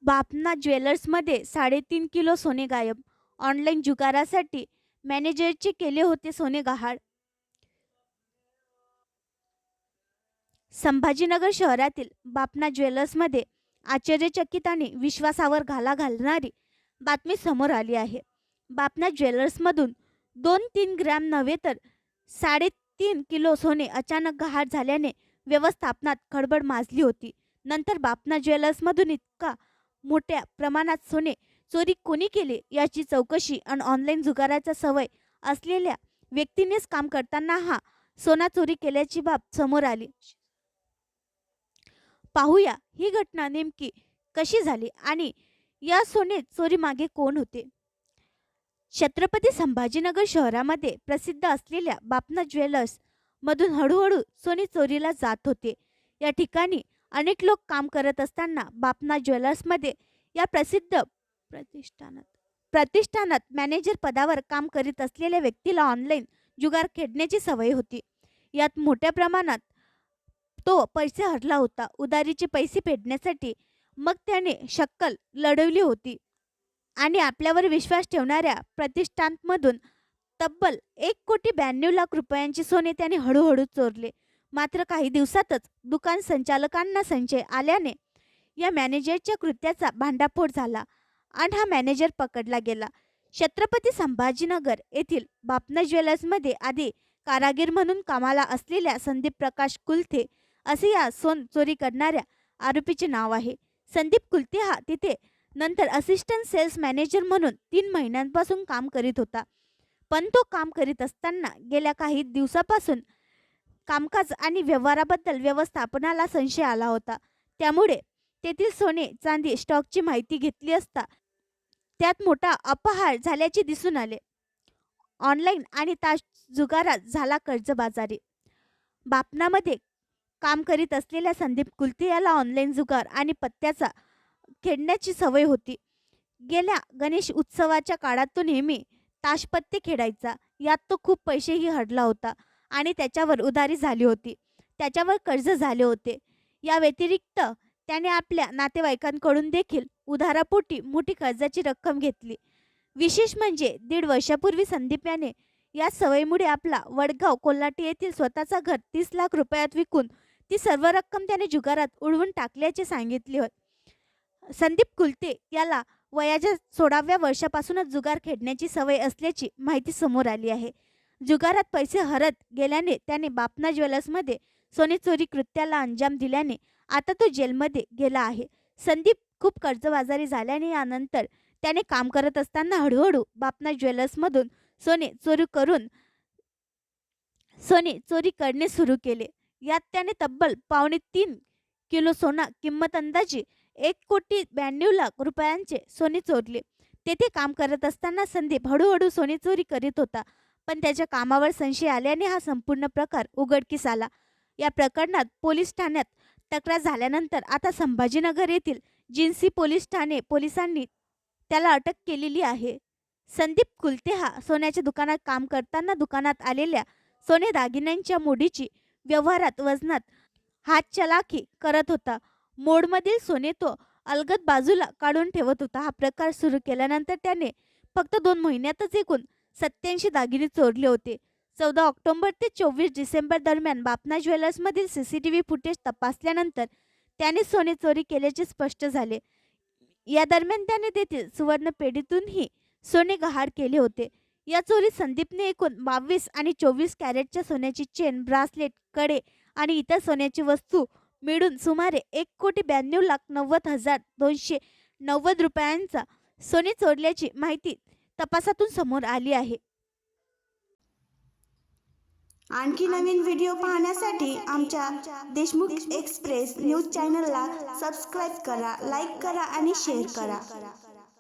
Bapna ज्वेलर्समध्ये 3.5 kilo सोने गायब. Online जुगारासाठी मॅनेजरचे केले होते सोने गहाळ. संभाजीनगर शहरातील बापना ज्वेलर्समध्ये आश्चर्यचकित आणि विश्वासावर घाला घालणारी बातमी समोर आली आहे. बापना ज्वेलर्समधून 2-3 ग्रॅम नव्हे तर 3.5 किलो सोने अचानक गहाळ झाल्याने व्यवस्थापनात खळबळ माजली होती. नंतर बापना ज्वेलर्समधून इतका मोठ्या प्रमाणात सोने चोरी कोणी केले याची चौकशी आणि ऑनलाईन जुगाराचा सवय असलेल्या व्यक्तीनेच काम करताना हा सोना चोरी केल्याची बाब समोर आली. पाहूया ही घटना नेमकी कशी झाली आणि या सोने चोरी मागे कोण होते. छत्रपती संभाजीनगर शहरामध्ये प्रसिद्ध असलेल्या बापना ज्वेलर्स मधून हळूहळू सोने चोरीला जात होते. या ठिकाणी अनेक लोक काम करत असताना बापना ज्वेलर्समध्ये या प्रसिद्ध प्रतिष्ठानात मॅनेजर पदावर काम करीत असलेल्या व्यक्तीला ऑनलाईन जुगार खेळण्याची सवय होती. यात मोठ्या प्रमाणात तो पैसे हरला होता. उधारीचे पैसे फेडण्यासाठी मग त्याने शक्कल लढवली होती आणि आपल्यावर विश्वास ठेवणाऱ्या प्रतिष्ठानमधून तब्बल 1,92,00,000 रुपयांचे सोने त्याने हळूहळू चोरले. मात्र काही दिवसातच दुकान संचालकांना संशय आल्याने या मॅनेजरच्या कृत्याचा भांडाफोड झाला आणि हा मॅनेजर पकडला गेला. छत्रपती संभाजीनगर येथील बापना ज्वेलर्समध्ये आधी कारागीर म्हणून कामाला असलेल्या संदीप प्रकाश कुलथे असे या सोन चोरी करणाऱ्या आरोपीचे नाव आहे. संदीप कुलथे हा तिथे नंतर असिस्टंट सेल्स मॅनेजर म्हणून 3 महिन्यांपासून काम करीत होता. पण तो काम करीत असताना गेल्या काही दिवसापासून कामकाज आणि व्यवहाराबद्दल व्यवस्थापनाला संशय आला होता. त्यामुळे तेथील सोने चांदी स्टॉकची माहिती घेतली असता त्यात मोठा अपहार झाल्याचे दिसून आले. ऑनलाईन आणि ताश जुगारात झाला कर्जबाजारी. बापनामध्ये काम करीत असलेल्या संदीप कुलथे याला ऑनलाईन जुगार आणि पत्त्याचा खेळण्याची सवय होती. गेल्या गणेश उत्सवाच्या काळात तो नेहमी ताशपत्ते खेळायचा. यात तो खूप पैसेही हरला होता आणि त्याच्यावर उधारी झाली होती. त्याच्यावर कर्ज झाले होते. या व्यतिरिक्त त्याने आपल्या नातेवाईकांकडून देखील उधारापोटी मोठी कर्जाची रक्कम घेतली. विशेष म्हणजे 1.5 वर्षापूर्वी संदीप याने या सवयीमुळे आपला वडगाव कोल्हाटी येथील स्वतःचा घर 30 लाख रुपयात विकून ती सर्व रक्कम त्याने जुगारात उडवून टाकल्याचे सांगितले होते. संदीप कुलथे याला वयाच्या 16व्या वर्षापासूनच जुगार खेळण्याची सवय असल्याची माहिती समोर आली आहे. जुगारात पैसे हरत गेल्याने त्याने बापना ज्वेलर्समध्ये सोने चोरी कृत्याला अंजाम दिल्याने आता तो जेलमध्ये गेला आहे. संदीप खूप कर्जबाजारी झाल्याने यानंतर त्याने काम करत असताना हळूहळू बापना ज्वेलर्समधून सोने चोरी करणे सुरू केले. यात त्याने तब्बल 2.5 किलो सोना किंमत अंदाजे 1,92,00,000 रुपयांचे सोने चोरले. तेथे काम करत असताना संदीप हळूहळू सोने चोरी करीत होता. पण त्याच्या कामावर संशय आल्याने हा संपूर्ण प्रकार उघडकीस आला. या प्रकरणात पोलीस ठाण्यात तक्रार झाल्यानंतर आता संभाजीनगर येथील जिन्सी पोलीस ठाणे पोलिसांनी त्याला अटक केलेली आहे. संदीप कुलथे हा सोन्याच्या दुकानात काम करताना दुकानात आलेल्या सोने दागिन्यांच्या मोडीची व्यवहारात वजनात हातचलाखी करत होता. मोडमधील सोने तो अलगद बाजूला काढून ठेवत होता. हा प्रकार सुरू केल्यानंतर त्याने फक्त 2 महिन्यातच एकूण 87 दागिने चोरले होते. 14 ऑक्टोबर ते 24 डिसेंबर दरम्यान बापना ज्वेलर्समधील CCTV फुटेज तपासल्यानंतर त्याने सोने चोरी केल्याचे स्पष्ट झाले. या दरम्यान त्याने तेथील सुवर्ण पेढीतूनही सोने गहाळ केले होते. या चोरीत संदीपने एकूण 22 आणि 24 कॅरेटच्या सोन्याची चेन, ब्रासलेट, कडे आणि इतर सोन्याची वस्तू मिळून सुमारे 1,92,90,290 रुपयांचा सोने चोरल्याची माहिती तपासातून समोर आली आहे. आणखी नवीन व्हिडिओ पाहण्यासाठी आमच्या देशमुख एक्सप्रेस न्यूज चॅनलला सबस्क्राईब करा, लाईक करा आणि शेअर करा.